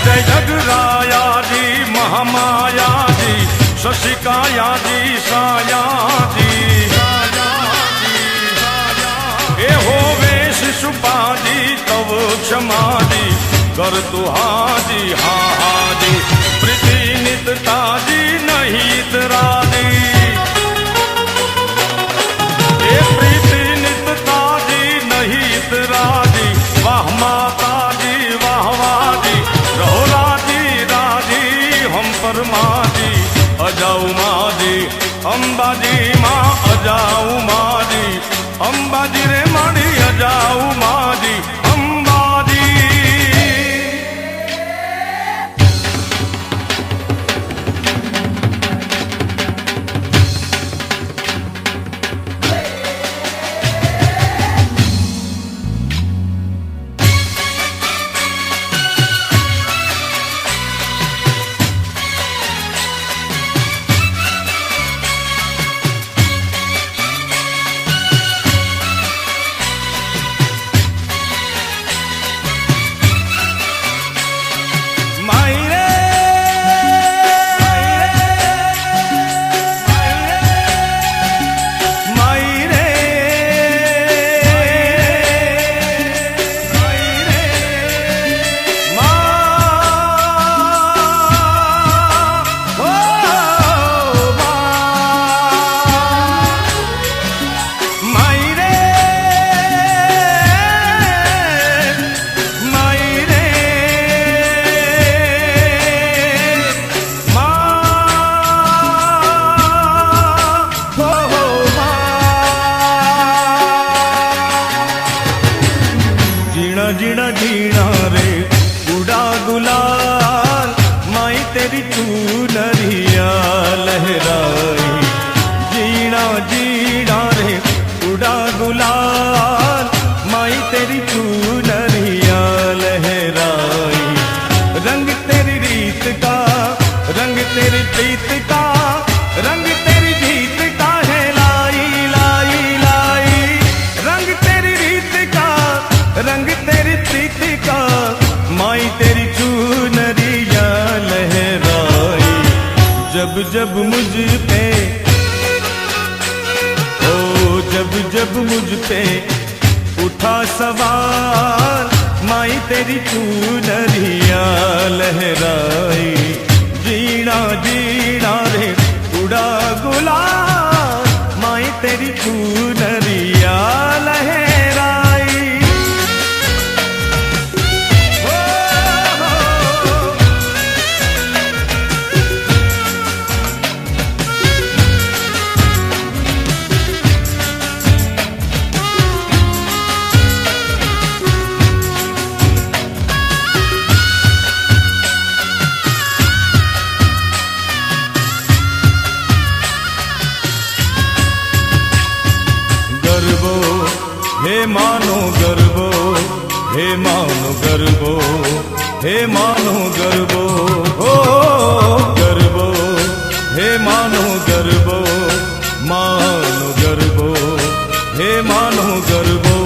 जय जगराया जी महामाया जी शशिकाया जी साया जी ए होवे शिशुपा जी तव क्षमा जी कर तु हाजी हा हाजी प्रीति नितता जी नहीं तरादी ए प्रीति नितता जी नहीं तरादी वाह माता जी वाह वाजी रहो राजी राजी हम परमा जी अजाऊ माँ जी अंबाजी माँ अजाऊ माँ जी अंबाजी रे माड़ी अजाऊ माँ जी अंबाजी जीना जीना रे उड़ा गुलाल माई तेरी चूनरिया लहराई जीना जीना रे उड़ा गुलाल माई तेरी चूनरिया लहराई रंग तेरी रीत का रंग तेरी प्रीत का रंग तेरी जीत का है लाई लाई लाई रंग तेरी रीत का रंग तेरी प्रीति का माई तेरी चूनरिया लहराई जब जब मुझ पे ओ जब जब मुझ पे उठा सवाल माई तेरी चूनरिया लहराई जीना जीना रे उड़ा गुलाल माई तेरी चूनरिया लहराई हे मानो गर्वो हे मानो गर्वो हे मानो गर्वो हो गर्वो हे मानो गर्वो हे मानो गर्वो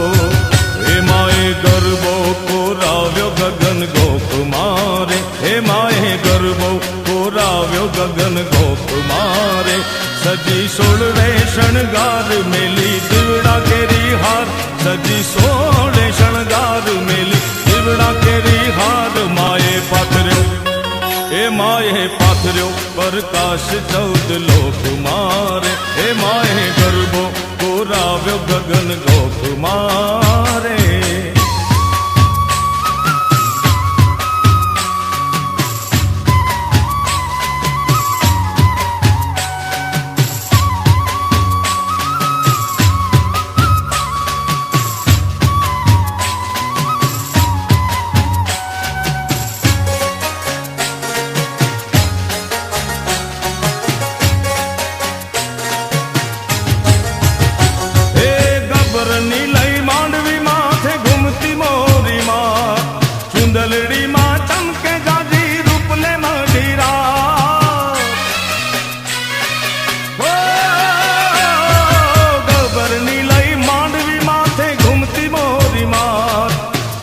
हे माए गर्वो को राव्यो गगन गोकुमारे हे माए गर्वो को राव्यो गगन गोकुमारे सजी सोलवे शणगार मेली दिवड़ा केरी हार सजी सोले शणगार मेली दिवड़ा केरी हार माए पाथर्यो ए माए पाथर्यो प्रकाश चौद लोक मारे हे माए गर्भो कोराव्यो गगन गोक मारे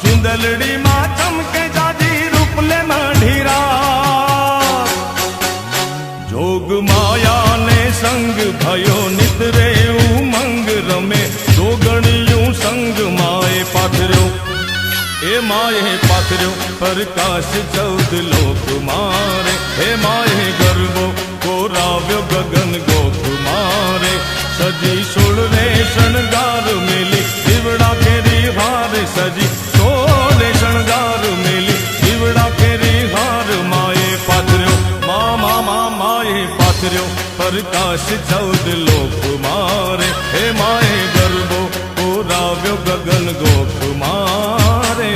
चुंदलड़ी माँ चमके जाजी रूप ले मढ़ी पाथर्यो प्रकाश 14 लोक मारे हे माए गरबो गोराव्यो गगन गोख मारे सजी 16 शणगार मेली दीवड़ा केरी हार सजी 16 शणगार मेली दीवड़ा केरी हार माए पाथर्यो माए पाथर्यो प्रकाश 14 लोक मारे हे माए गरबो गोराव्यो गगन गोख मारे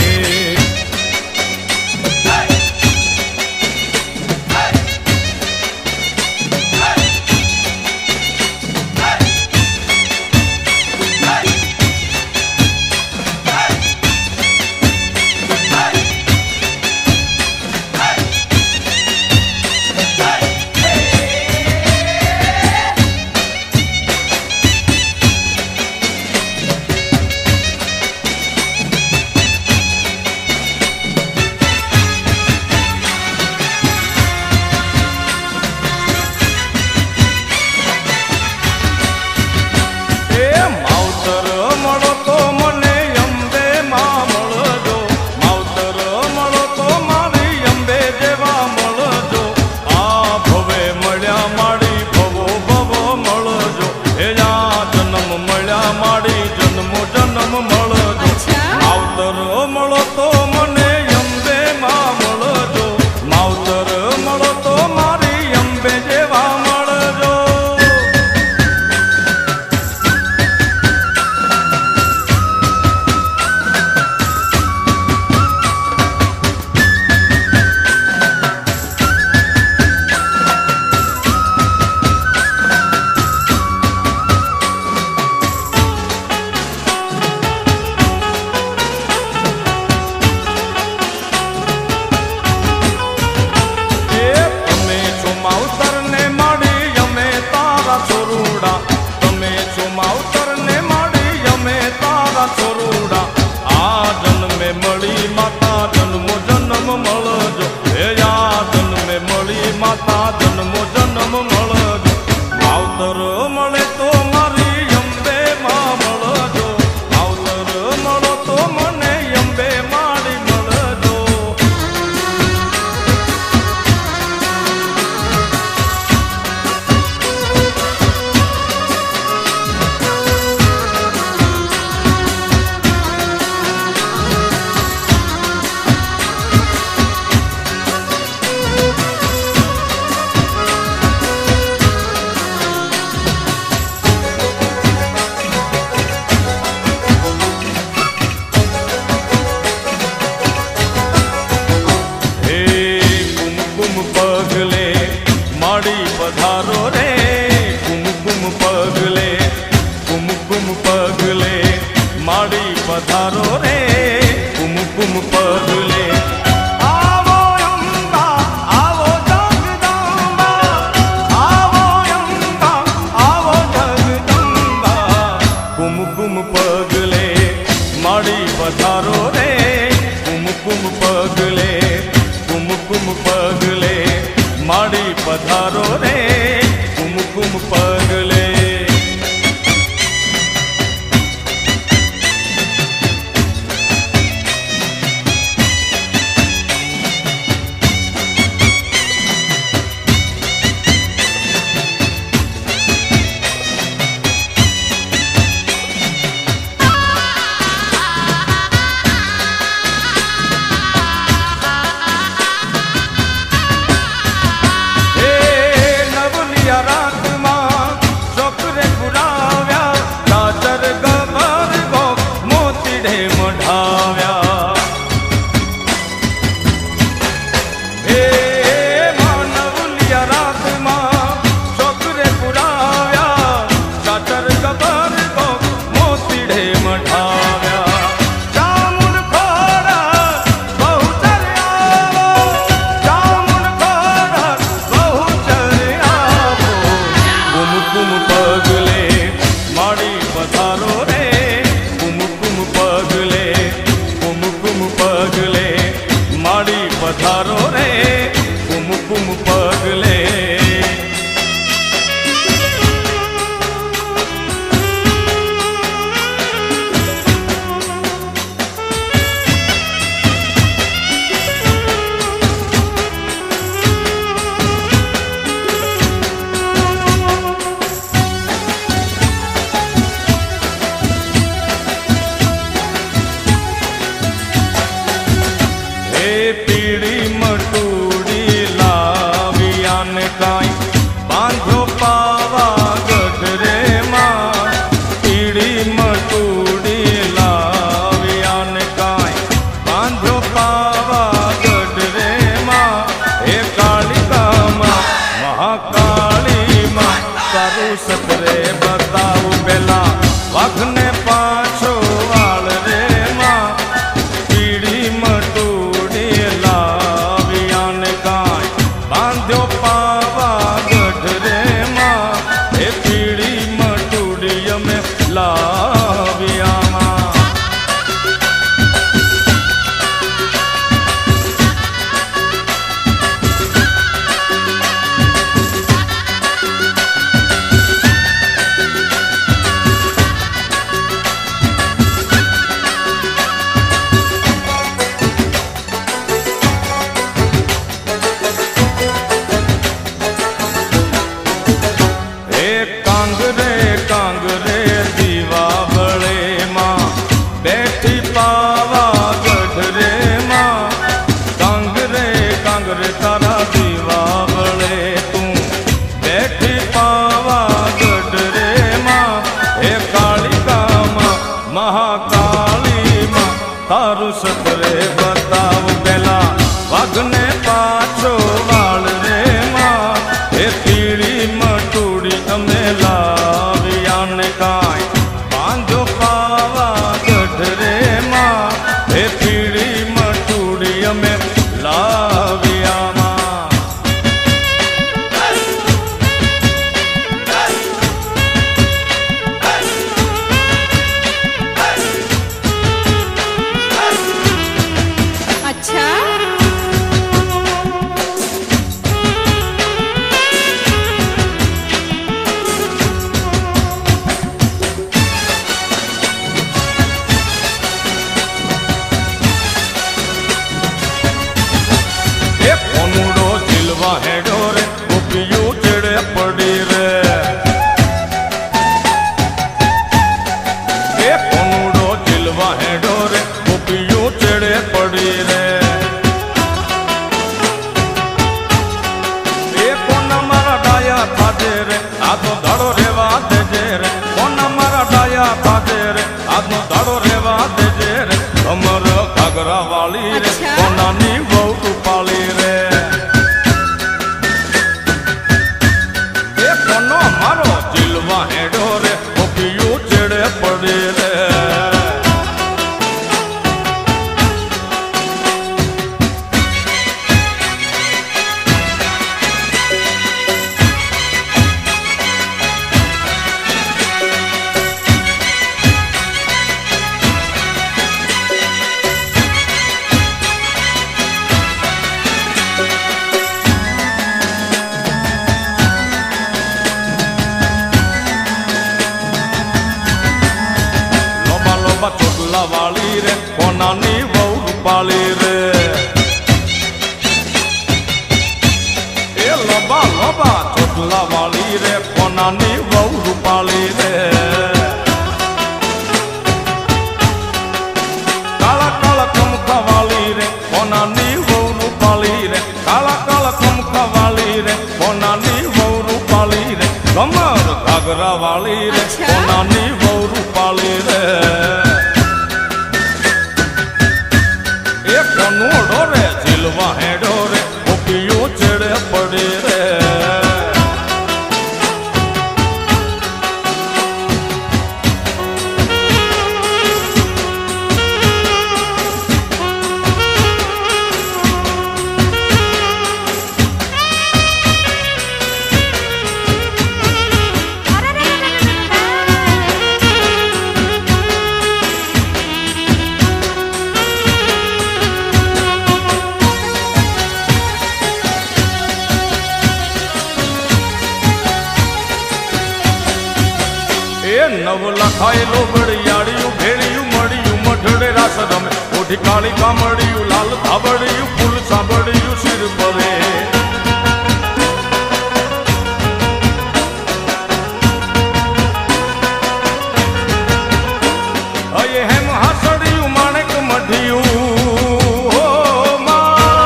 पधारो रे कुमकुम पगले। पधारो रे कुमकुम पगले। पीड़ी मटूड़ी लाविया ने काई बांधो पावा गढ़ रे मां पीड़ी मटूड़ी लाविया ने काई बांधो पावा गढ़ रे मां हे कालिका मां महाकाली मां तारू सतरे बताऊ बेला वाघने पाछो वाल रे मां पीड़ी मटूड़ी लाविया ने काई बांधो पावा गढ़ रे मां हे पीड़ी मटूड़ी में लाविया मां कांगरे दीवा बड़े मां बैठी पावा गढ़ रे मां कांगरे कांगरे तारा दीवा बड़े तू बैठी पावा गढ़ रे मां हे कालिका मां महाकाली मां तारू सतरे बताव बेला वाघने पाछो वाल रे मां हे पीड़ी मटूड़ी अमेला काई बांधो पावा गढ़ रे मां हे पीड़ी मटूड़ी में लाविया मां अच्छा है डोरे गोपियों चिड़े पड़ी रे ए कोनुड़ो जिलवा है डोरे गोपियों चिड़े पड़ी रे ए कोना मारा डाया थाजे रे आधो धड़ो रेवा देजे रे कोना मारा डाया थाजे रे आधो धड़ो रेवा देजे रे कमर घाघरा वाली रे कोना नी बहु पाली रे मारो जिलवा है डोरे गोपियों चिड़े पड़े रे चोटला वाली रे कोनानी बहु पाली रे ए लोबा लोबा चोटला वाली रे कोनानी बहु पाली रे काला काला कमका वाली रे कोनानी बहु पाली रे काला काला कमका वाली रे कोनानी बहु पाली रे कमर घाघरा वाली रे कोनानी बहु पाली रे कोनोड़ो रे जिलवा है डोरे गोपियों चिड़े पड़े रे नव लखायेलो बड़ियाड़ियों भेड़ियों मड़ियों मठड़े रास रमे ओढ़ी काली कामड़ियों लाल धाबड़ियों फूल साबड़ियों सिर परे अये है महासड़ियों माणिक मढियों हो मां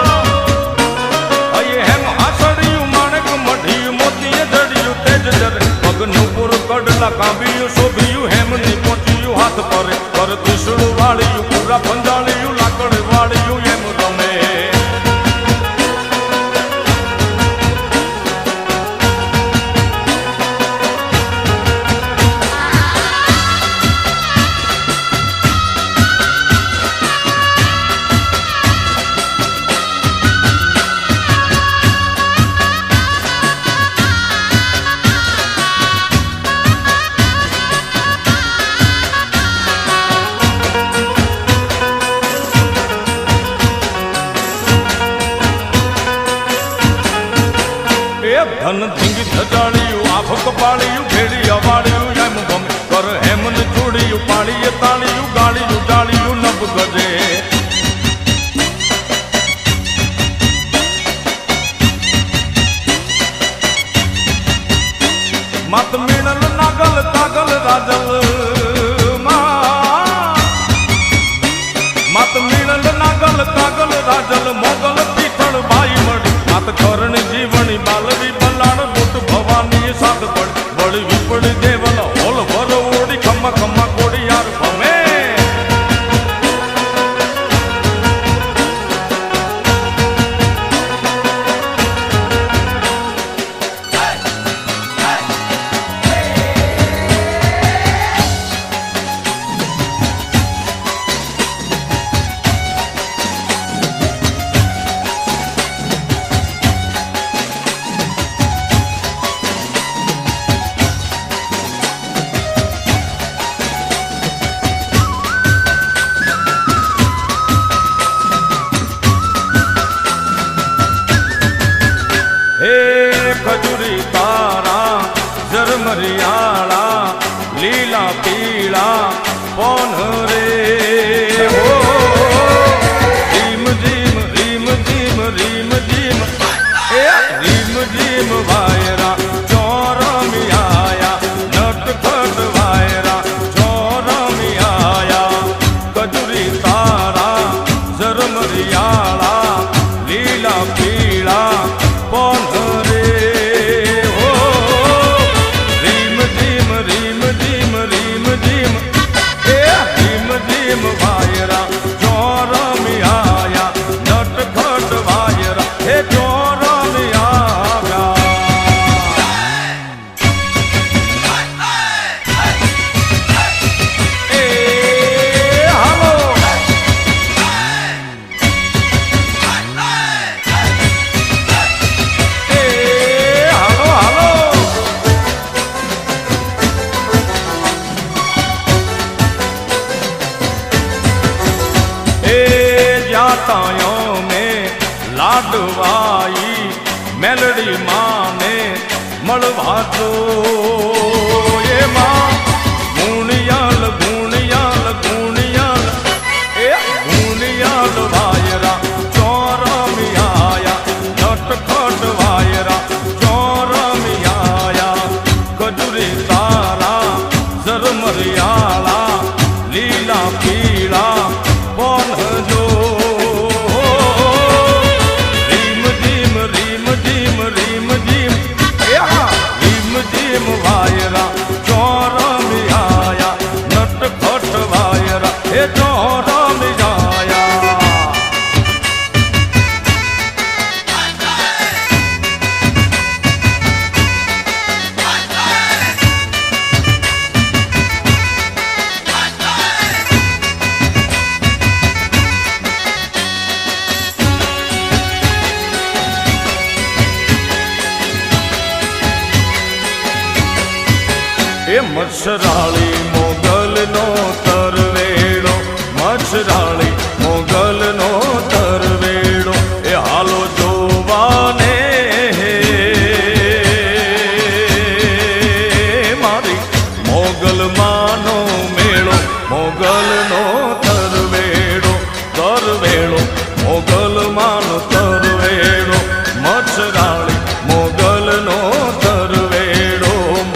ધન ધીંગી ધજાળિયું આભ કપાળિયું ઘેડી અવાળિયું એમ ગમે કર હેમન જોડિયું પાળીએ તાળિયું ગાળિયું જાળિયું નભ ગજે મત મીણલ નાગલ કાગલ રાજલ મત મીણલ નાગલ કાગલ રાજલ મોગલ પીઠળ બાઈ મળી મત કરણ જીવણી બાલવી બલાણ બુટ ભવાની સાત પડ વળી વિપડી દેવલ હોલ ભર ઓડી ખમ્મા ખમ્મા કોડી યાર ભમે खजूरी तारा जरमरियाला लीला पीला पौन रे हो रीम जीम रीम जीम रीम जीम रीम जीम वायरा चौरमी आया नट खट वायरा चौरमी आया खजूरी तारा जरमरियाला लीला पीला पौन वायरा चौरमी आया नट खट वायरा हे चौरमी आया ए हालो ए हालो हालो जातायों में लाडवाई मेलडी माँ ने मलवा दो ये माँ गुणियाल गुणियाल गुणियाल ए गुणियाल वायरा चौरमी आया नट खट वायरा चौरमी आया खजूरी तारा जरमरियाला लीला पीला कौन जो रीम जीम रीम जीम रीम जीम रीम जीम वायरा चौरमी आया नट खट वायरा हे चौरमी आया એ મચ્છરાળી મોગલ નો તરવેડો મચ્છરાળી મોગલ નો તરવેડો એ હાલો જોવાને મારી મોગલ માનો મેળો મોગલ નો તરવેડો તરવેડો મોગલ માનો તરવેડો મચ્છરાળી મોગલ નો તરવેડો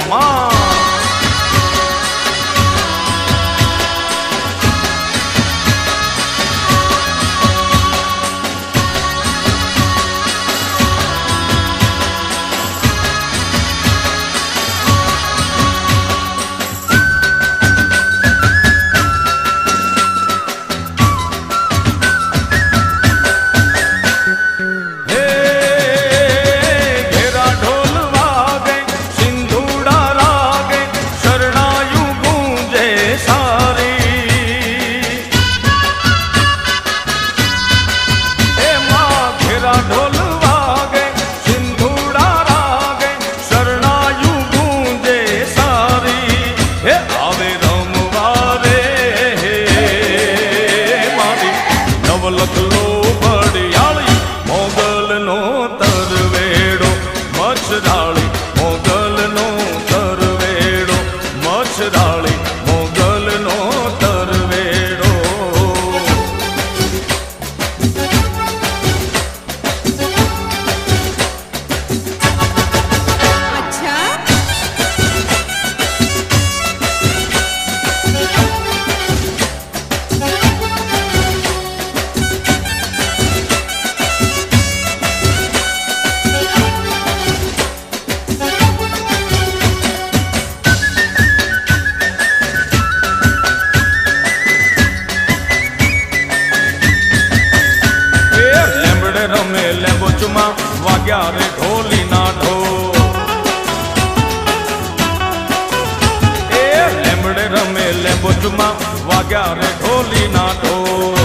માં લેમ્બુચમાં વાગ્યા રે ઢોલીના ઢોલ. એ લેમ્બડે રમે લેમ્બુચમાં વાગ્યા રે ઢોલીના ઢોલ.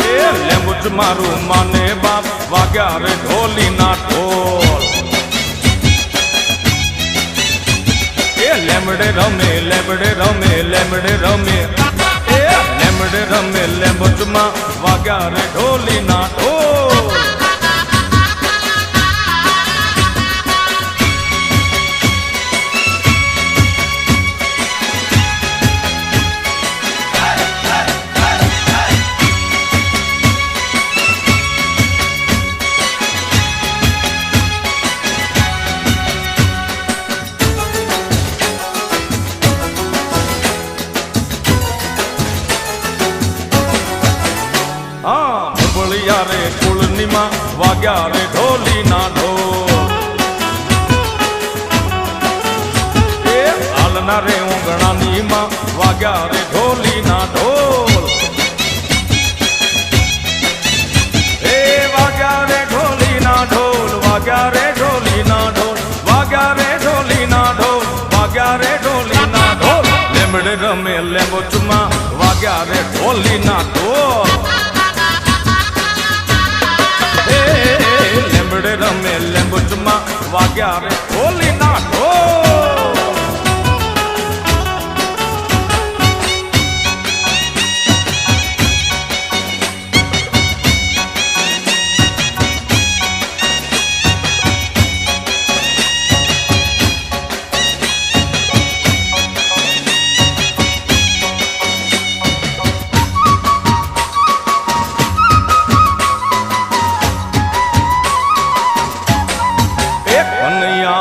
એ લેમ્બુચ મારું માને બાપ વાગ્યા રે ઢોલીના ઢોલ. એ લેમ્બડે રમે લેમ્બડે રમે લેમ્બડે રમે એ લેમ્બડે રમે લેમ્બુચમાં વાગ્યા રે ઢોલીના ઢોલ. ભૂબળિયા રે કુળનીમાં વાગ્યા રે ઢોલીના ઢોલ. એ હાલના રે ઊંઘણાનીમાં વાગ્યા રે ઢોલીના ઢોલ. એ વાગ્યા રે ઢોલીના ઢોલ વાગ્યા રે ઢોલીના ઢોલ વાગ્યા રે ઢોલીના ઢોલ વાગ્યા રે ઢોલીના ઢોલ. લેમ્બડે રમે લેમ્બુચમાં વાગ્યા રે ઢોલીના ઢોલ. લેમ્બડે રમે લેમ્બુચમાં વાગ્યા રે ઢોલીના ઢોલ.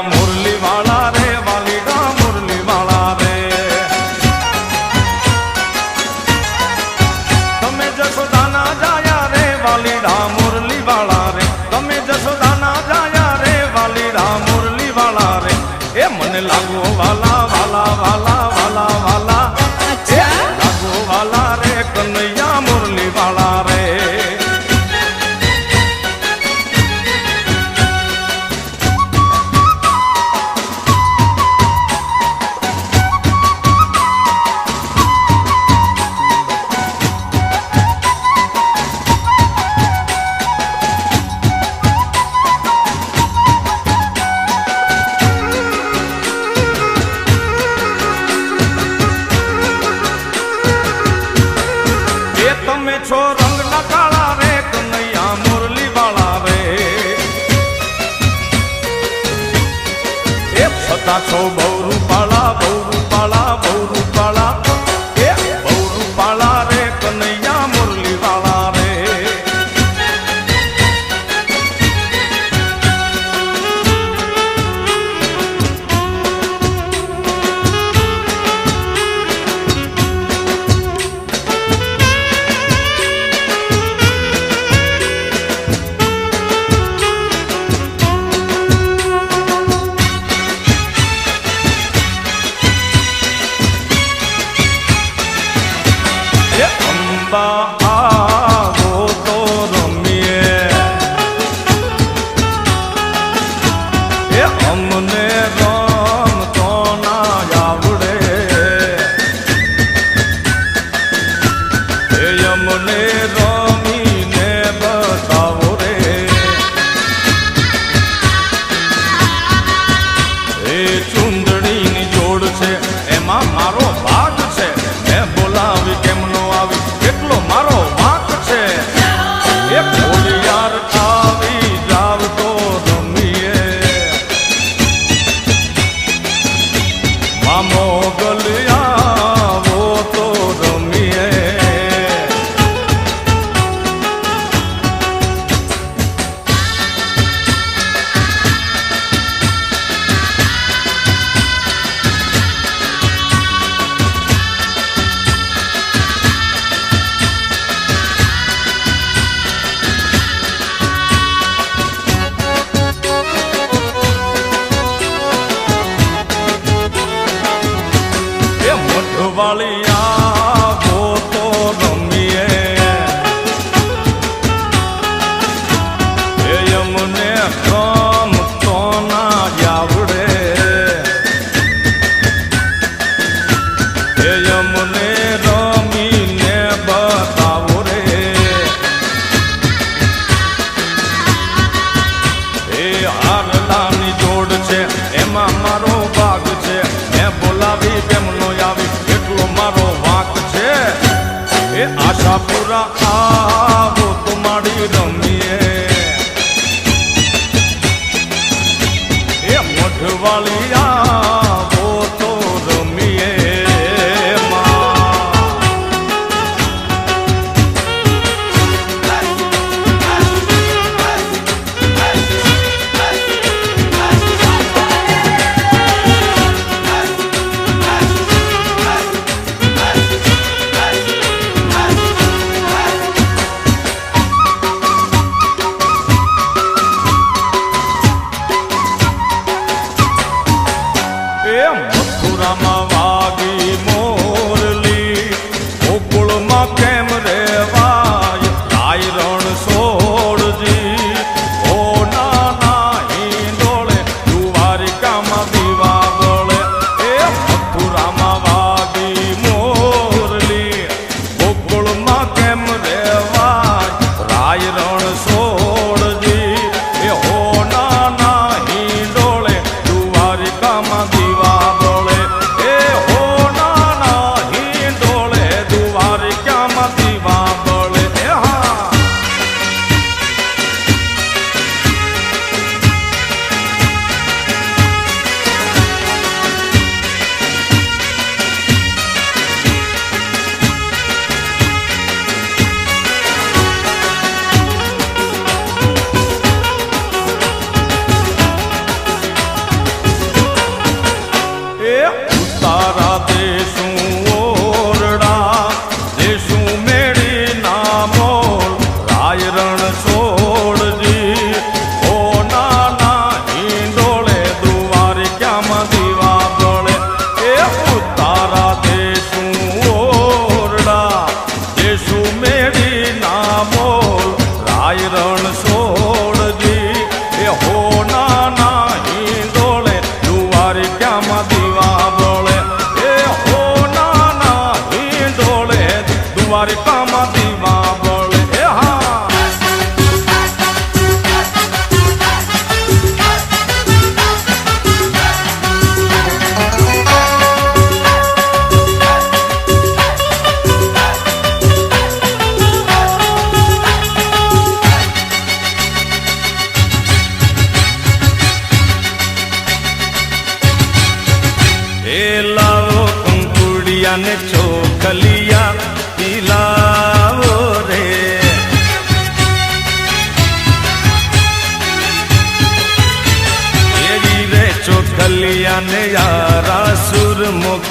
મુરલી વાળા રે વાલીડા મુરલી વાળા રે તમે જશોદાના જાયા રે વાલીડા મુરલી વાળા રે તમે જશોદાના જાયા રે વાલીડા મુરલી વાળા રે. એ મને લાગો વાલા વાલા વાલા વાલા વાલા લાગો વાલા રે કનૈયા મુરલી વાળા રે. તમે છો રંગના કાળા રે કનૈયા મુરલી વાળા રે. એ છતાં છો બહુ રૂપાળા બહુ રૂપાળા બહુ રૂપાળા એ બહુ રૂપાળા રે કનૈયા મુરલી વાળા રે.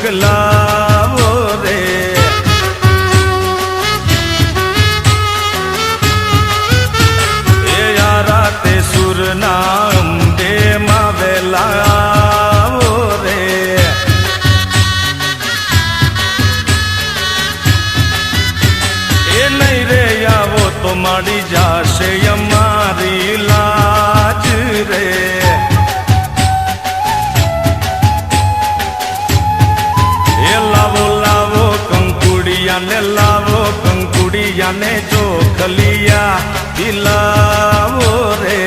મોકલાવો રે. એ યારા તે સુરના અંબે માં વેલાવો રે. એ નહીં રે આવો તો માડી જાશે અમારી લાજ રે. એ લાવો લાવો કંકુડિયાને લાવો કંકુડિયાને ચોખલિયા દિલાવો રે.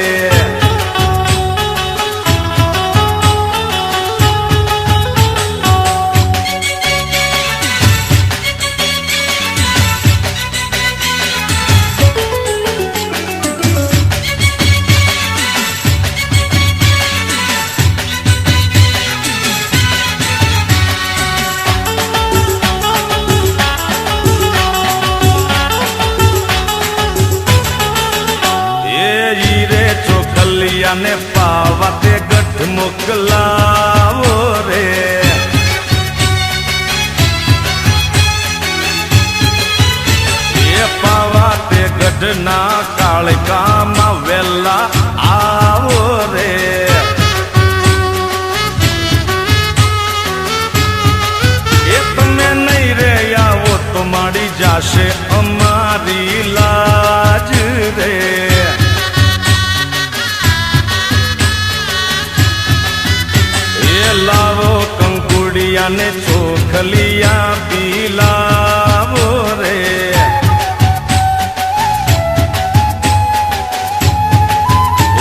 ને પાવા તે ગઢ મોકલાવો રે. એ પાવા તે ગઢ ના કાળકામાં વેલા આવો રે. એ તમે નહીં રે આવો તો માડી જાશે અમારી લાજ રે. લાવો કંકુડિયાને ચોખલિયા પીલાવો રે.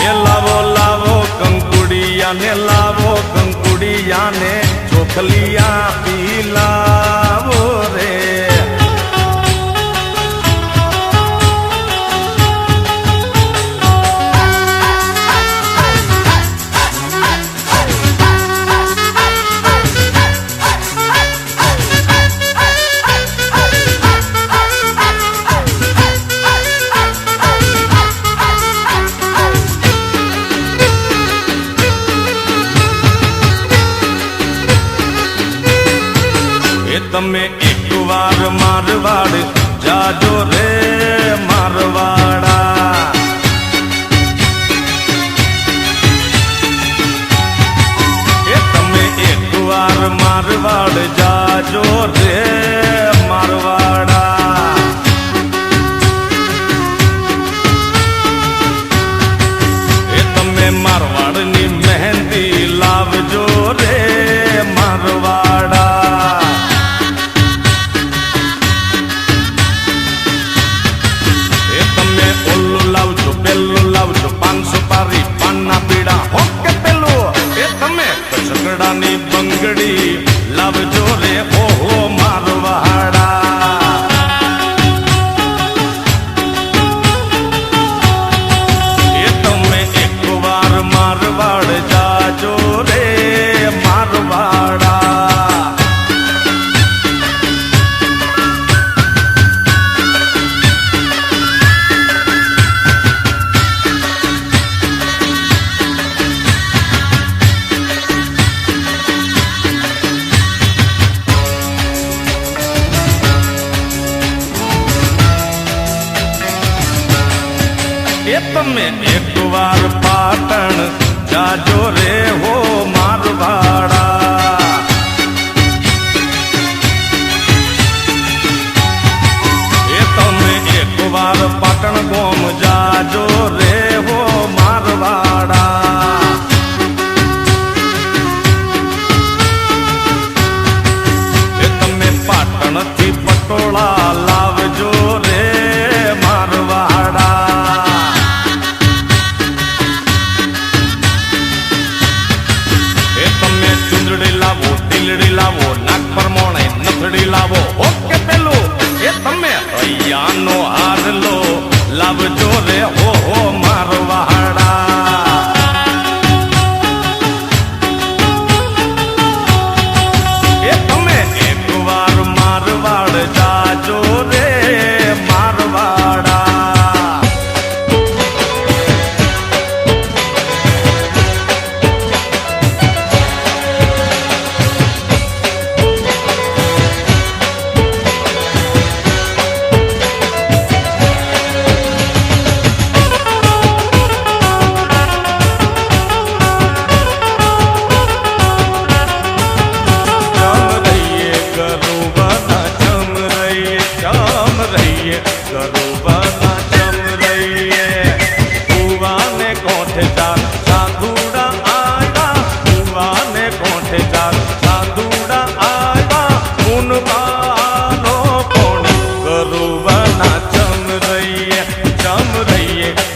એ લાવો લાવો કંકુડિયાને લાવો કંકુડિયાને ચોખલિયા પીલાવો રે. તમે એકવાર મારવાડ જાજો રે મારવાડા. એ તમે એકવાર મારવાડ જાજો રે મારવાડા. એ તમે મારવાડની મહેંદી લાવજો રે મારવાડા. ની બંગડી લાવજો રે ઓહો મારવાડા. એ તમે એકવાર મારવાડ જાજો રે મારવાડા. એ તમે એકવાર પાટણ જાજો રે હો મારવાડા. એ તમે એકવાર પાટણ ગોમ જાજો રે હો મારવાડા. એ તમે પાટણથી પટોળા લાવજો રે મારવાડા. લાવો નાક પર મોણે નથડી લાવો ઓકે પેલું. એ તમે હૈયાનો હાર લો લાવજો રે ઓહો મારવાડા. એ તમે એકવાર મારવાડ જાજો રે મારવાડા.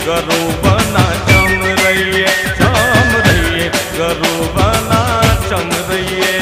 ગરુબના ચમ રહીએ, ચમ રહીએ, ગરુબના ચમ રહીએ.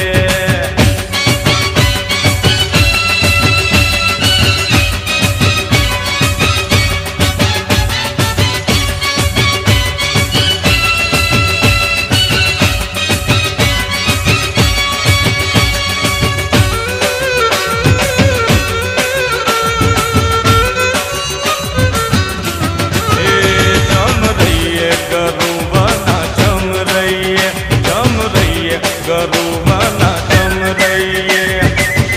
ગરુબના ચમ રહીએ,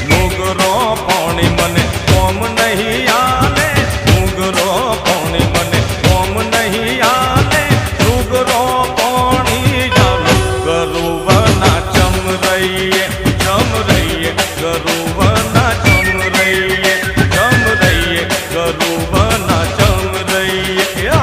મુગરો પાણી મને કોમ નહીં આલે, મુગરો પાણી મને કોમ નહીં આલે, મુગરો પાણી ચાલો. ગરુબના ચમ રહીએ, ચમ રહીએ, ગરુબના ચમ રહીએ, ચમ રહીએ, ગરુબના ચમ રહીએ.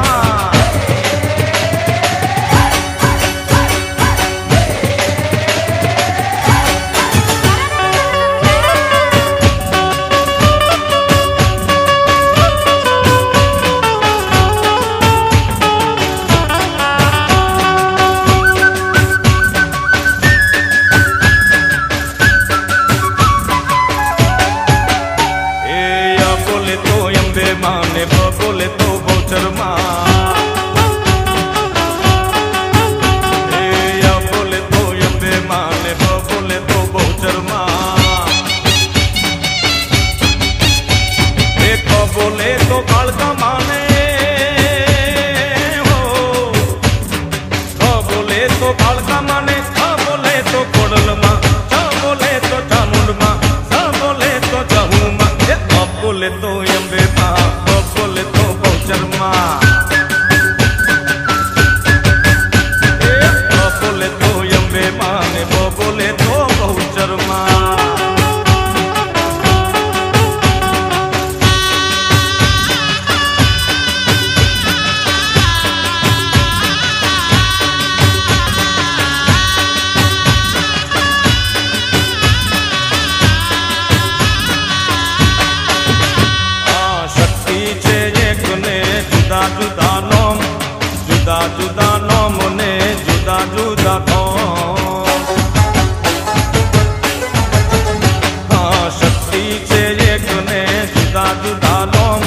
માને બોલે તો બહુચરમાં, બોલે તો અંબે માને બોલે તો બહુચરમાં, એક બોલે તો કાળકા માને, બોલે તો કાળકા માને, બોલે તો કોડલમાં, બોલે તો ચામુંડમાં, બોલે તો જહુમાં, બોલે તો અંબે બોલે તો બહુચરમાં, બોલે તો અંબે માને બોલે તો બહુચરમાં. જુદા જુદા નોમ, જુદા જુદા નોમ ને જુદા જુદા ધોમ. હા, શક્તિ છે એક ને જુદા જુદા નોમ,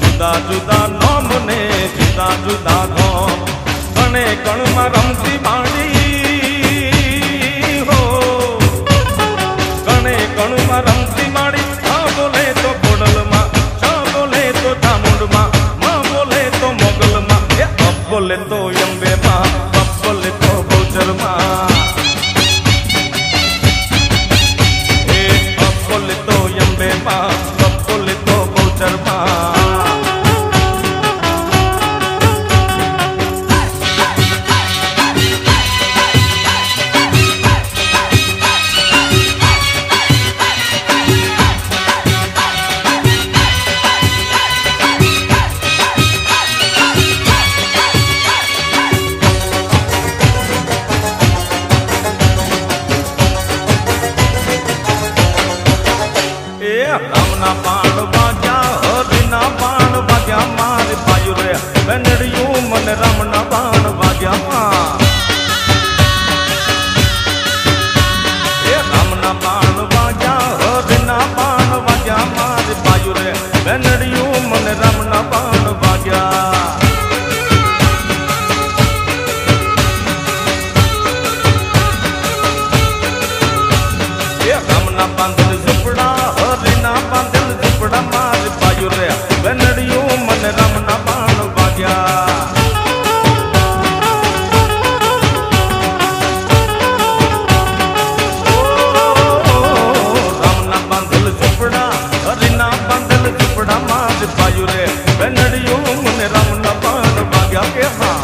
જુદા જુદા નોમ ને જુદા જુદા ધોમ. કણે કણમાં રમતી માડી હો, કણે કણમાં રમતી માડી, હા બોલે તો કોડલમાં, છા બોલે તો ચામુંડમાં, બોલે તો અંબે માં, બોલે તો બહુચરમાં, બોલે તો અંબે માં, બોલે તો બહુચરમાં. રામના બાણ વાગ્યા, હરિના બાણ વાગ્યા, મારે ભાઈ રે બેનડિયું મને રામના બાણ વાગ્યા. રામના બાણ વાગ્યા, હરિના બાણ વાગ્યા, મારે ભાઈ રે બેનડિયું મને રામના બાણ વાગ્યા. રામના બાંધલ ઝૂંપડા, હરિના બાંધલ ઝૂંપડા, મારે ભાઈ રે બેનડિયું મને રામના બાણ વાગ્યા. રામના બાંધલ ઝૂંપડા, હરિના બાંધલ ઝૂંપડા, મારે ભાઈ રે બેનડિયું મને રામના બાણ વાગ્યા. કે હા,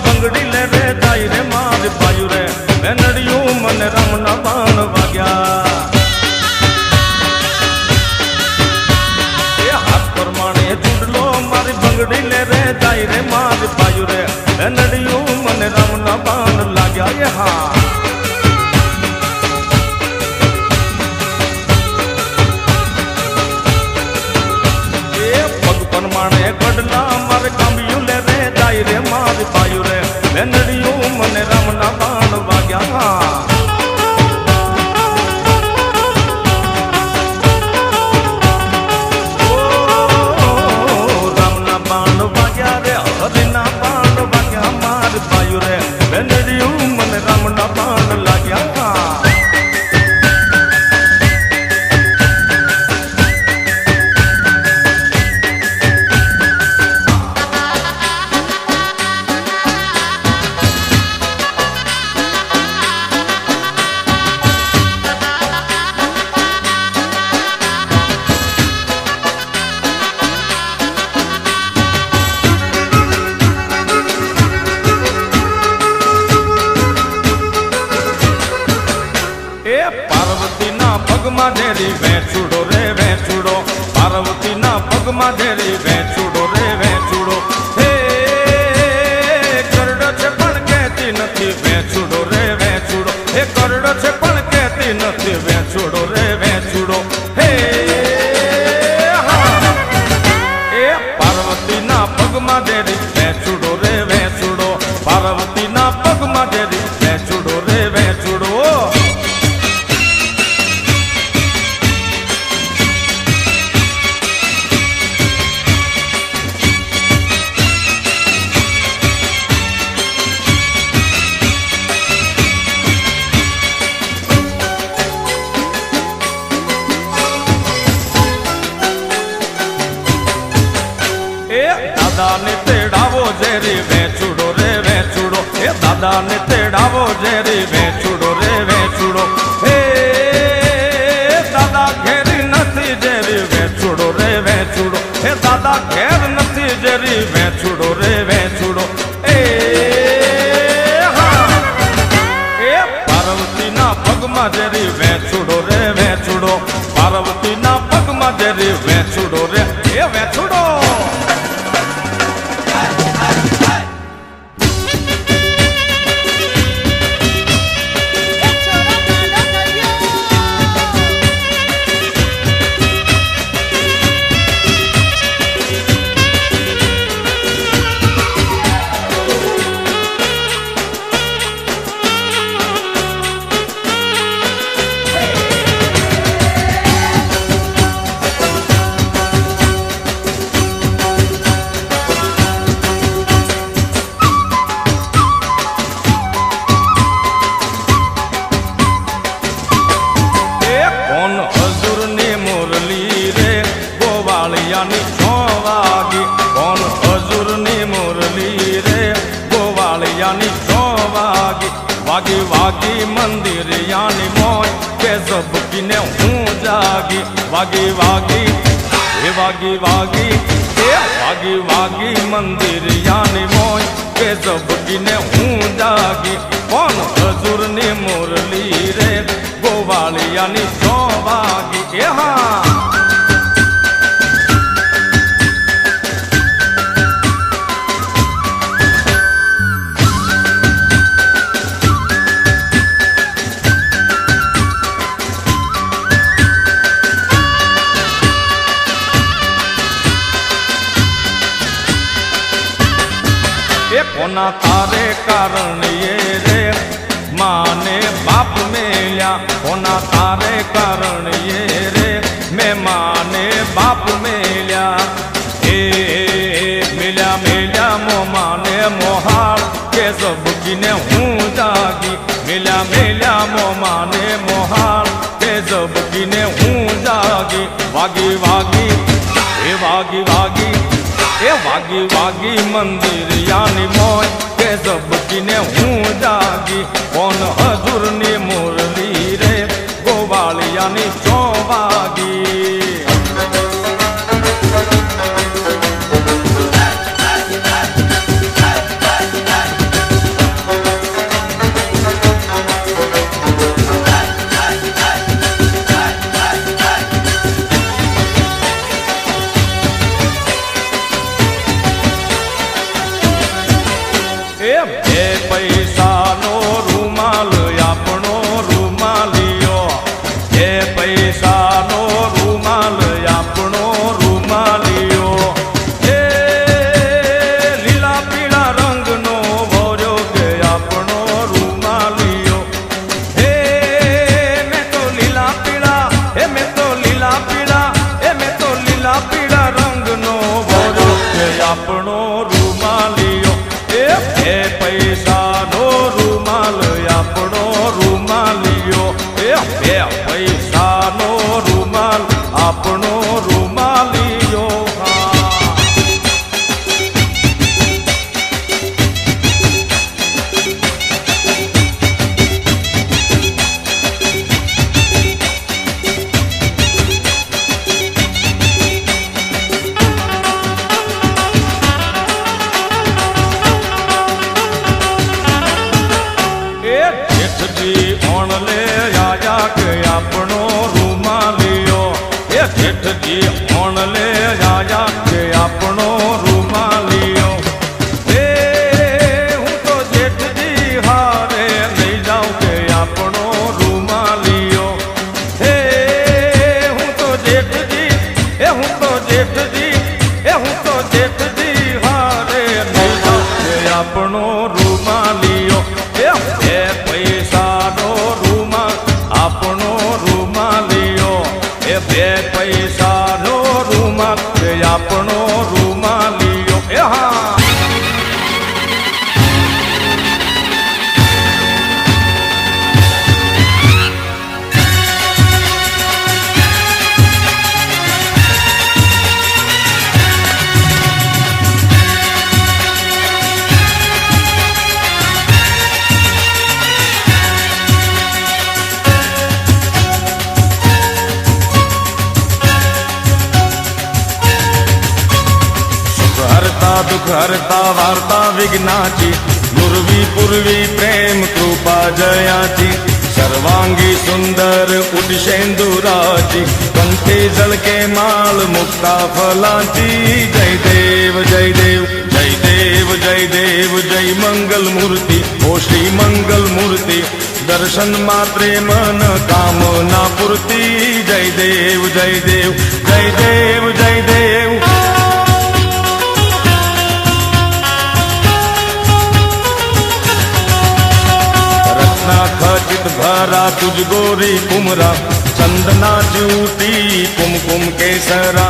બંગડી લે રે જાય રે મારે ભાઈ રે બેનડિયું લાગ્યા એ હા પ્રમાણે ગઢના મારે કાંબિયું લે રે જાય રે મારી પાયું રે બેનડિયું મને રામના બાણ વાગ્યા રામના બાણ વાગ્યા રે હરિના બાણ વાગ્યા મારી પાયું રે બેનડિયું મને રામના બાણ લાગ્યા પાર્વતીના પગમાં ધેરી વેચુડો રે વેચુડો પાર્વતીના પગમાં ધેરી વેચુડો રે વેચુડો હે કરડો છે પણ કહેતી નથી વેચુડો રે વેચુડો હે કરડો છે પણ કહેતી નથી વેચુડો રે વેચુડો હે એ પાર્વતીના પગમાં ધેરી વેચુડો રે વેચુડો પાર્વતીના પગમાં ધેરી વેચુડો રે વેચુડો દાદાને તેડાવો ઝેરી વેચુડો રે વેચુડો એ દાદાને તેડાવો ઝેરી વેચુડો રે વેચુડો હે દાદા ઘેરી નથી ઝેરી વેચુડો રે વેચુડો હે દાદા ઘેર નથી ઝેરી વેચુડો રે વેચુડો એ હા એ પાર્વતીના પગમાં ઝેરી વેચુડો રે વેચુડો પાર્વતીના પગમાં ઝેરી વેચુડો રે એ વેચુડો વાગી વાગી મંદિર યાની મોય કે ઝબકીને હું જાગી વાગી વાગી એ વાગી વાગી એ વાગી વાગી મંદિર યાની મોય કે ઝબકીને હું જાગી કોણ હજુરની મુરલી રે ગોવાળિયાની 6 વાગી એ હા કોના તારે કારણ ये रे माने बाप मेल्या कोना तारे कारण ये रे मैं माने बाप मेल्या ए मेल्या मेल्या मो माने मोहाल के ઝબકીને હું જાગી મેલ્યા મેલ્યા મો માને મોહાલ કે ઝબકીને હું જાગી વાગી વાગી એ વાગી વાગી એ વાગી વાગી મંદિર યાની મોય કે ઝબકીને હું જાગી કોણ હજુરની મુરલી રે ગોવાળિયાની 6 વાગી જેઠજી ઓણલે આયા કે આપણો રૂમાલિયો, એ જેઠજી ઓણલે આયા કે આપણો રૂમાલિયો, એ હું તો જેઠજી હારે લઈ જાઉં કે આપણો રૂમાલિયો, હે હું તો જેઠજી, એ હું તો જેઠજી, એ હું તો જેઠજી હારે લઈ જાઉં કે આપણો રૂમાલિયો, એ પૈસાનો રૂમાલ આપણો રૂમાલિયો, એ બે પૈસાનો રૂમાલ એ આપણો રૂમાલિયો, એ હા. दुख हरता वार्ता विघ्नाची, पूर्वी पूर्वी प्रेम कृपा जयाची, सर्वांगी सुंदर उडशेंदुराची, कंठे झळके माळ मुक्ता फलाची, जय देव जय देव जय देव जय देव जय मंगल मूर्ती, ओ श्री मंगल मूर्ती, दर्शन मात्रे मन कामना पूर्ती, जय देव जय देव जय देव जय देव. खचित भरा तुझ गोरी कुमरा, चंदना जूटी कुमकुम केसरा,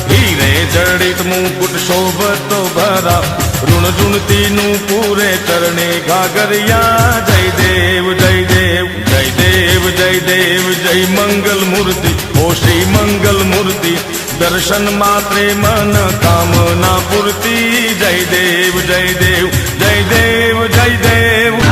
हीरे जड़ित मुकुट शोभतो भरा, ऋण जुणती नु पूरे चरणे घागरिया, जय देव जय देव जय देव जय देव जय मंगल मूर्ति, ओ श्री मंगल मूर्ति, दर्शन मात्रे मन कामना पूर्ति, जय देव जय देव जय देव जय देव.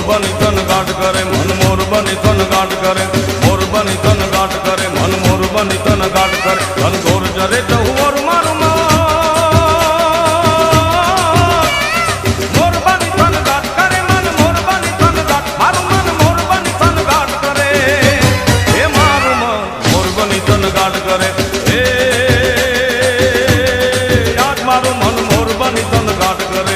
बनी तन गाट करे मन मोर बनी तन गाट करे, मोर बनी तन गाट करे मन मोर बनी तन गाट करे, मन घोर जरे तो और मारू मोर बनी तन गाट करे, मन मोर बनी तन गाट मारू मन मोर बनी तन गाट करे, हे मारू मोर बनी तन गाट करे, हे याद मारू मन मोर बनी तन गाट करे.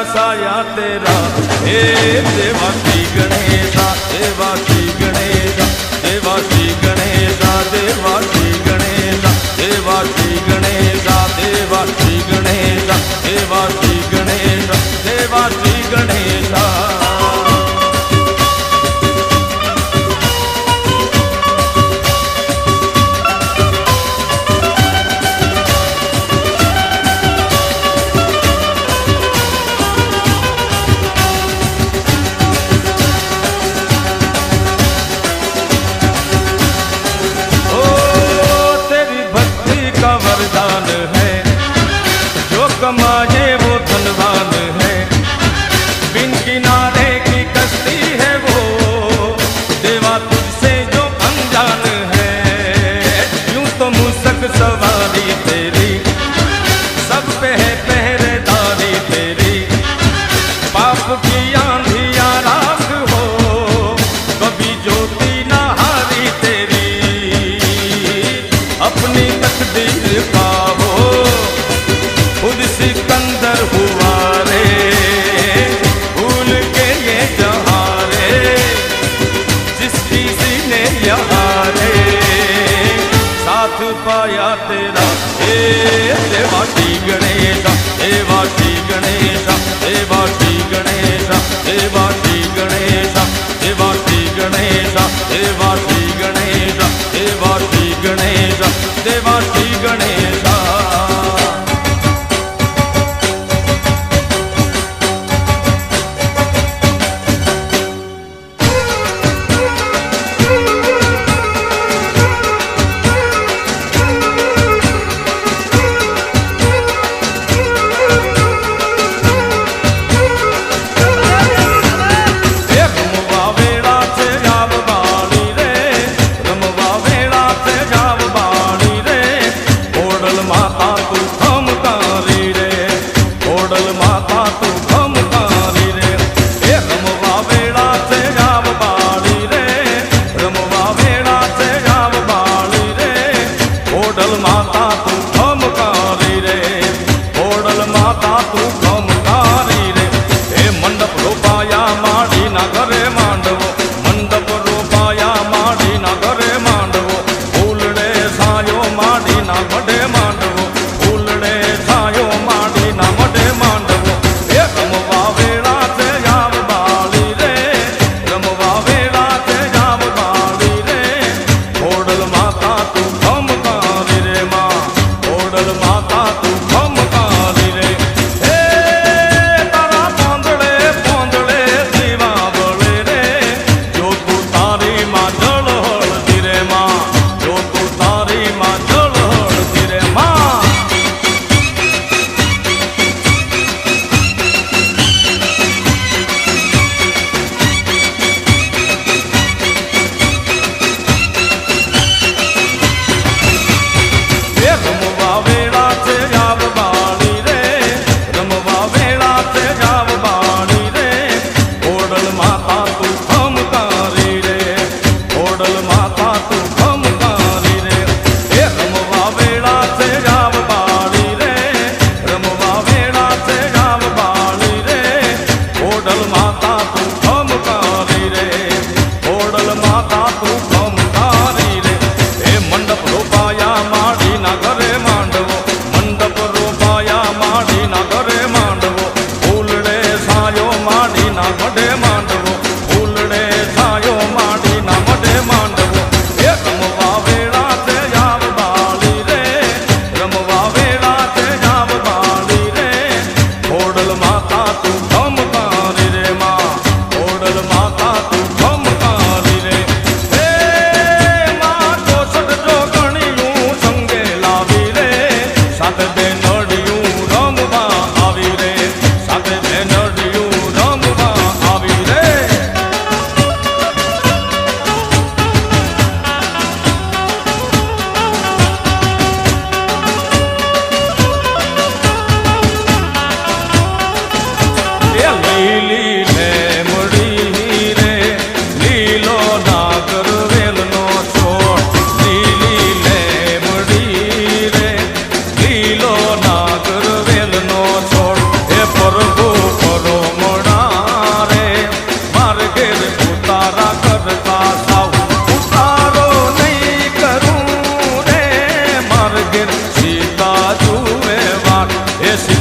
साया तेरा हे देवा श्री गणेशा, देवा श्री गणेशा, देवा श्री गणेशा, देवा श्री गणेशा, देवा श्री गणेशा, देवा श्री गणेशा, देवा श्री गणेशा, देवा श्री गणेशा. वरदान है, जो कमाए वो धनवान है। बिन किनारे की कश्ती है वो, देवा तुझसे जो अनजान है। यूं तो मुसक सवारी तेरी, सब पे है पहरेदारी तेरी। पाप की आंधियां राख हो, कभी ज्योति ना हारी तेरी। अपनी तकदीर का वो खुद सिकंदर हुआ रे, भूल के ये जहां रे, जिसकी सीने यहाँ रे, साथ पाया तेरा। हे देवा श्री गणेशा, देवा श्री गणेशा, देवा श्री गणेशा, देवा श्री गणेशा, देवा श्री गणेशा, देवा श्री गणेशा, देवा श्री गणेशा, देवा श्री गणेशा।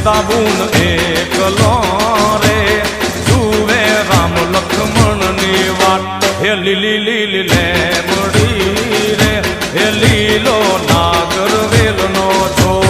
સાબુન એકલો રે જુએ રામ લક્ષ્મણ ની વાત હે લીલી લીલી લેમડી રે હે લીલો નાગર વેલ નો છોડ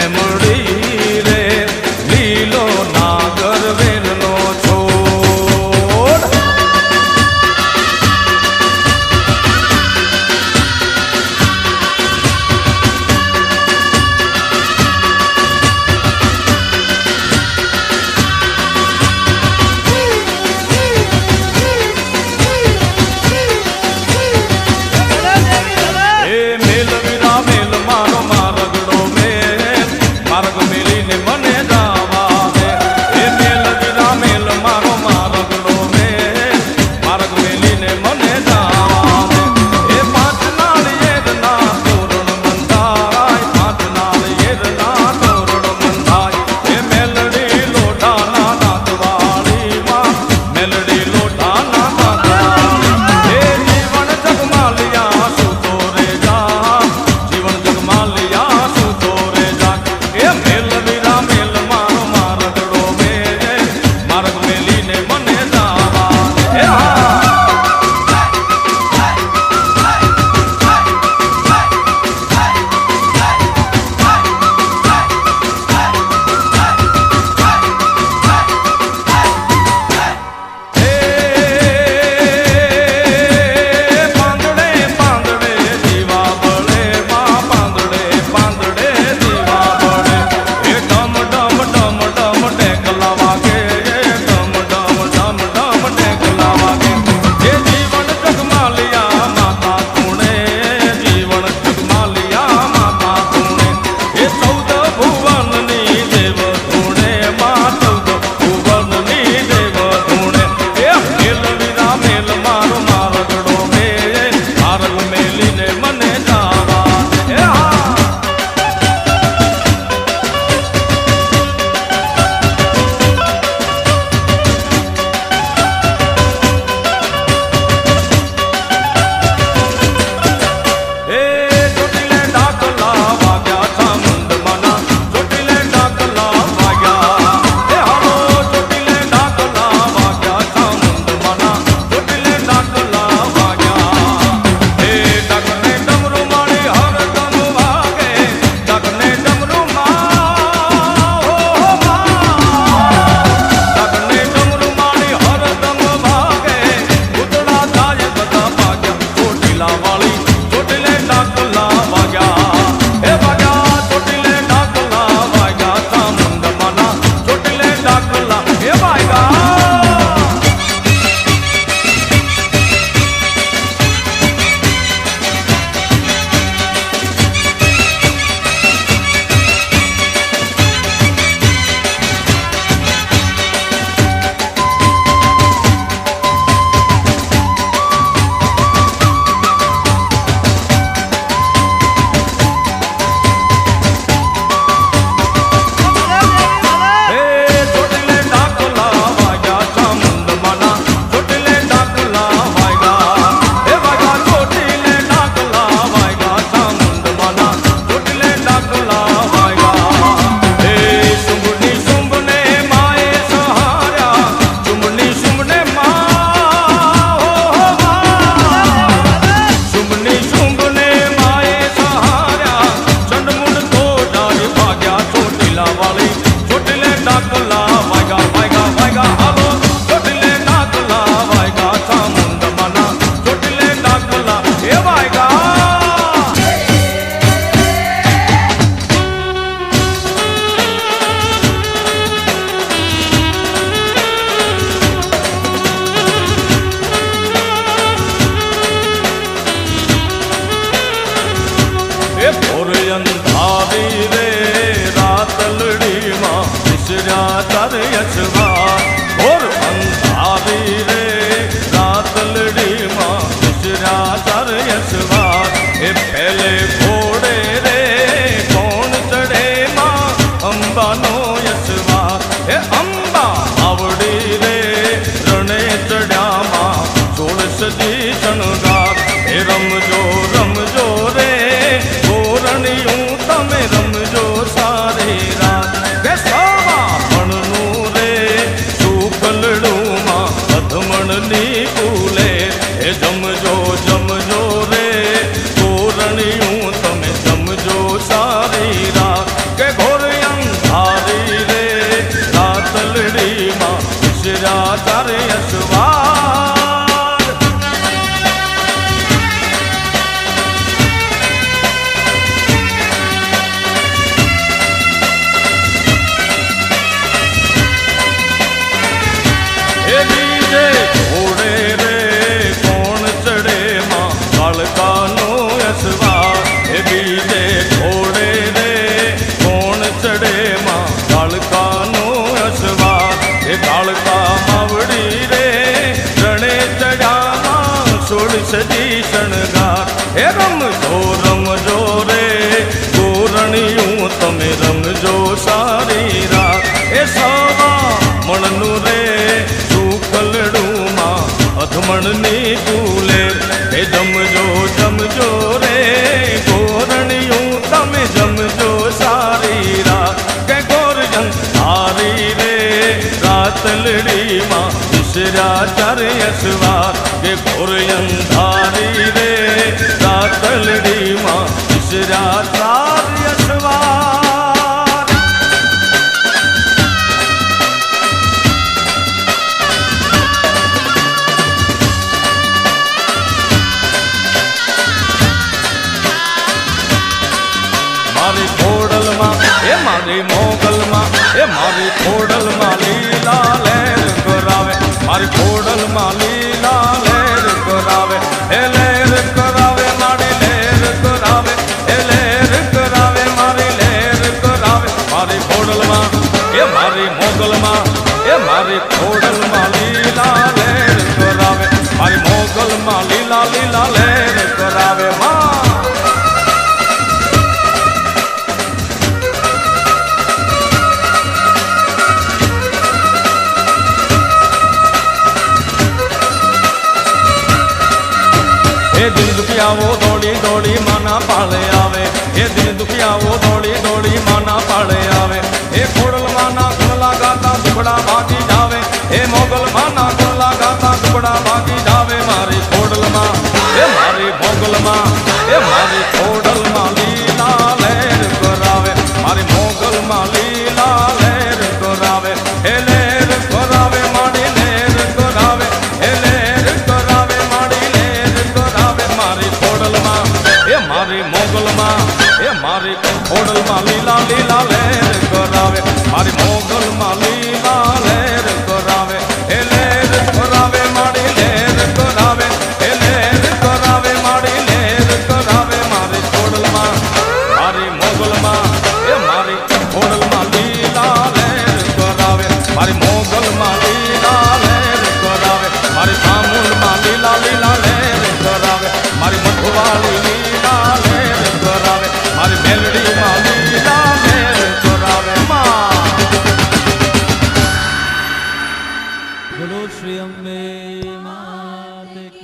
લેમડી રે લીલો નાગર વેલનો છોડ એ મેલવીરા મેલ મારો મારગડો મેલ માર્ગ મેલીને મને જાવા દે એ મેલવીરા મેલ મારો મારગડો મેલ માર્ગ મેલીને મને જાવા દે એ પાંચ નાળિયેરના તોરણ બંધાય પાંચ નાળિયેરના તોરણ બંધાય એ મેલડી લોઢાના નાતવાળીમાં મેલડી લોઢાના નાતવાળી એ જીવન જગમાલિયા સુતો રે જા જીવન જગમાલિયા સુતો રે જા એ મેલવીરા મેલ મારો મારગડો મેલ માર્ગ મેલીને મને જાવા દે હા પાંદડે પાંદડે દીવા બળે માં પાંદડે પાંદડે દીવા બળે એ ડમ ડમ ડમ ડમ ઢેકલા વાગે ડમ ડમ ડમ ડમ ઢેકલા વાગે એ જીવન જગમાલિયા માતા તુણે જીવન જગમાલિયા માતા તુણે એ 14 ભુવનની દેવ તુણે માં 14 ભુવનની દેવ તુણે એ મેલવીરા મેલ મારો મારગડો મેલ માર્ગ મેલીને મને જાવા દે હા એ ચોટીલે ડાકલા વાગ્યા ચામુંડ મના ચોટીલે ડાકલા વાગ્યા એ હાલો ચોટીલે ડાકલા વાગ્યા ચામુંડ મના ચોટીલે ડાકલા વાગ્યા એ ડાકને ડમરૂ માળી હરદમ વાગે ડાકને ડમરૂ ડાકને ડમરૂ માળી હરદમ વાગે ઉતડા જાય બધા ભાગ્યા ચોટીલા વાળી ચોટીલે ડાકલા વાગ્યા એ વાગ્યા ચોટીલે ડાકલા વાગ્યા ચામુંડ મના ચોટીલે ડાકલા એ વાગ્યા એ ચોટીલે ડાકલા વાગ્યા ચામુંડ મના ચોટીલે ડાકલા વાગ્યા એ વાગ્યા ચોટીલે ડાકલા વાગ્યા ચામુંડ મના ચોટીલે ડાકલા વાગ્યા એ શુંભની શુંભને માએ સહાર્યા શુંભની શુંભને શુંભની શુંભને માએ સહાર્યા ચંડમુંડ તો ડાળી ભાગ્યા ચોટીલા વાળી ચોટીલે ડાકલા વાગ્યા વાગ્યા વાગ્યા હાલો ચોટીલે ડાકલા વાગ્યા ચામુંડ મના ચોટીલે ડાકલા એ વાગ્યા એ ભોર અંધારી રે રાતલડીમાં વિસર્યા તારે અછવા ભોર અંધારી રે રાતલડીમાં વિસર્યા તારે અછવા એ પહેલે ઘોડે રે કોણ ચડે માં અંબાનો યશવા એ અંબા આવડી રે રણે ચડ્યામાં ચોળ સજી શણગાર એ રમજો રમજો રે ગોરણિયું તમે રમજો સારી રાત કે સવા ભણનું રે શુકલડુમાં અધમણની કુલે એ જમજો જમજો રે ગોરણિયું તમે જમજો સારી રાત કે ઘોર માં કાળકાનો અસવાર એ કાળકા માવડી રે રણે ચડામાં 16 સજી શણગાર હે રમજો રે ગોરણિયું તમે રમજો સારી રાત એ સવા મણનું રે સુકલડુમાં અધમણની તુલે એ જમજો રે ગોરણિયું તમે જમજો સારી રાત કે ગોરજન તારી રે રાતલડીમાં વિસર્યા ચારે અસવાર કે ગોરયન ધારી રે રાતલડીમાં વિસર્યા ચારે અસવાર મારી ખોડલમાં એ મારી મોગલમાં એ મારી ખોડલમાં લીલા લહેર કરાવે મારી ખોડલમાં લીલા લહેર કરાવે એ લહેર કરાવે મારી લહેર કરાવે એ લહેર કરાવે મારી લહેર કરાવે મારી ખોડલમાં એ મારી મોગલમાં એ મારી ખોડલમાં લીલા લહેર કરાવે મારી મોગલમાં લીલા લીલા લહેર કરાવે માં એ દિન દુખિયાઓ દોડી દોડી માના પાળે આવે એ દિન દુખિયાઓ દોડી દોડી માના પાળે આવે એ ખોડલ માના ખોલા ગાતા ટુકડા ભાગી જાવે એ મોગલ માના ખોલા ગાતા ટુકડા ભાગી જાવે મારી ખોડલમાં એ મારી મોગલમાં એ મારી ખોડલમાં લીલા લહેર કરાવે મારી મોગલમાં લીલા લહેર કરાવે એ લહેર કરાવે મારી લહેર કરાવે એ લહેર કરાવે મારી લહેર કરાવે મારી ખોડલમાં એ મારી મોગલમાં એ મારી ખોડલમાં લીલા લીલા લહેર કરાવે મારી મોગલમાં લીલા લહેર કરાવે એ લહેર કરાવે મારી લહેર કરાવે એ લહેર કરાવે મારી લહેર કરાવે મારી ખોડલમાં મારી મોગલમાં એ મારી ખોડલમાં લીલા લહેર કરાવે મારી મોગલમાં લીલા લહેર કરાવે મારી સામુલમાં લીલા લીલા લહેર કરાવે મારી મધુવાળી લીલા લહેર કરાવે મારી મેલડીમાં લીલા લહેર કરાવે માં બોલો શ્રી અંબે માત કી